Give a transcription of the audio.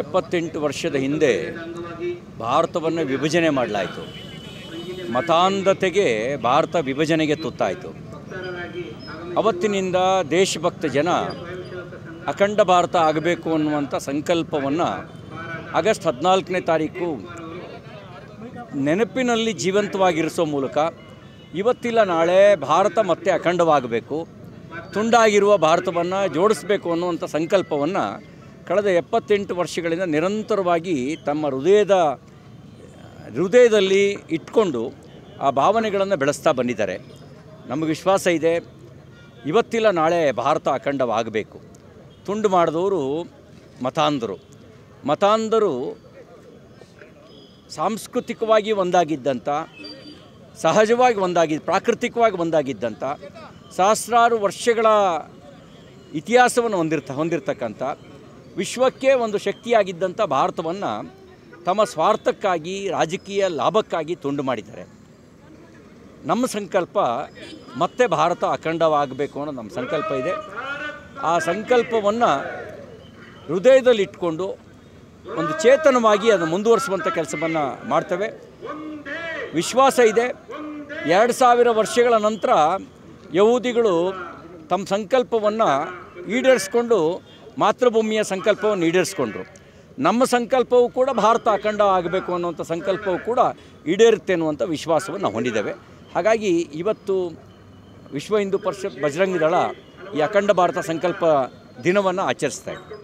78 ವರ್ಷದ ಹಿಂದೆ ಭಾರತವನ್ನು ವಿಭಜನೆ ಮಾಡಲಾಯಿತು. ಮತಾಂಧತೆಗೆ ಭಾರತ ವಿಭಜನೆಗೆ ತುತ್ತಾಯಿತು. ಅವತ್ತಿನಿಂದ ದೇಶಭಕ್ತ ಜನ ಅಖಂಡ ಭಾರತ ಆಗಬೇಕು ಅನ್ನುವಂಥ ಸಂಕಲ್ಪವನ್ನು ಆಗಸ್ಟ್ 14ನೇ ತಾರೀಕು ನೆನಪಿನಲ್ಲಿ ಜೀವಂತವಾಗಿರಿಸೋ ಮೂಲಕ ಇವತ್ತಿಲ್ಲ ನಾಳೆ ಭಾರತ ಮತ್ತೆ ಅಖಂಡವಾಗಬೇಕು, ತುಂಡಾಗಿರುವ ಭಾರತವನ್ನು ಜೋಡಿಸಬೇಕು ಅನ್ನುವಂಥ ಸಂಕಲ್ಪವನ್ನು ಕಳೆದ 78 ವರ್ಷಗಳಿಂದ ನಿರಂತರವಾಗಿ ತಮ್ಮ ಹೃದಯದಲ್ಲಿ ಇಟ್ಕೊಂಡು ಆ ಭಾವನೆಗಳನ್ನು ಬೆಳೆಸ್ತಾ ಬಂದಿದ್ದಾರೆ. ನಮಗೆ ವಿಶ್ವಾಸ ಇದೆ, ಇವತ್ತಿಲ್ಲ ನಾಳೆ ಭಾರತ ಅಖಂಡವಾಗಬೇಕು. ತುಂಡು ಮಾಡಿದವರು ಮತಾಂಧರು ಸಾಂಸ್ಕೃತಿಕವಾಗಿ ಒಂದಾಗಿದ್ದಂಥ, ಸಹಜವಾಗಿ ಪ್ರಾಕೃತಿಕವಾಗಿ ಒಂದಾಗಿದ್ದಂಥ, ಸಹಸ್ರಾರು ವರ್ಷಗಳ ಇತಿಹಾಸವನ್ನು ಹೊಂದಿರತಕ್ಕಂಥ, ವಿಶ್ವಕ್ಕೆ ಒಂದು ಶಕ್ತಿಯಾಗಿದ್ದಂಥ ಭಾರತವನ್ನು ತಮ್ಮ ಸ್ವಾರ್ಥಕ್ಕಾಗಿ, ರಾಜಕೀಯ ಲಾಭಕ್ಕಾಗಿ ತುಂಡು ಮಾಡಿದ್ದಾರೆ. ನಮ್ಮ ಸಂಕಲ್ಪ ಮತ್ತೆ ಭಾರತ ಅಖಂಡವಾಗಬೇಕು ಅನ್ನೋ ನಮ್ಮ ಸಂಕಲ್ಪ ಇದೆ. ಆ ಸಂಕಲ್ಪವನ್ನು ಹೃದಯದಲ್ಲಿಟ್ಕೊಂಡು ಒಂದು ಚೇತನವಾಗಿ ಅದನ್ನು ಮುಂದುವರಿಸುವಂಥ ಕೆಲಸವನ್ನು ಮಾಡ್ತೇವೆ. ವಿಶ್ವಾಸ ಇದೆ, 2000 ವರ್ಷಗಳ ನಂತರ ಯಹೂದಿಗಳು ತಮ್ಮ ಸಂಕಲ್ಪವನ್ನು ಈಡೇರಿಸ್ಕೊಂಡು ಮಾತೃಭೂಮಿಯ ಸಂಕಲ್ಪವನ್ನು ಈಡೇರಿಸ್ಕೊಂಡ್ರು. ನಮ್ಮ ಸಂಕಲ್ಪವೂ ಕೂಡ ಭಾರತ ಅಖಂಡ ಆಗಬೇಕು ಅನ್ನುವಂಥ ಸಂಕಲ್ಪವೂ ಕೂಡ ಈಡೇರುತ್ತೆ ಅನ್ನುವಂಥ ವಿಶ್ವಾಸವನ್ನು ನಾವು ಹೊಂದಿದ್ದೇವೆ. ಹಾಗಾಗಿ ಇವತ್ತು ವಿಶ್ವ ಹಿಂದೂ ಪರಿಷತ್ ಬಜರಂಗ ದಳ ಈ ಅಖಂಡ ಭಾರತ ಸಂಕಲ್ಪ ದಿನವನ್ನು ಆಚರಿಸ್ತಾ ಇದೆ.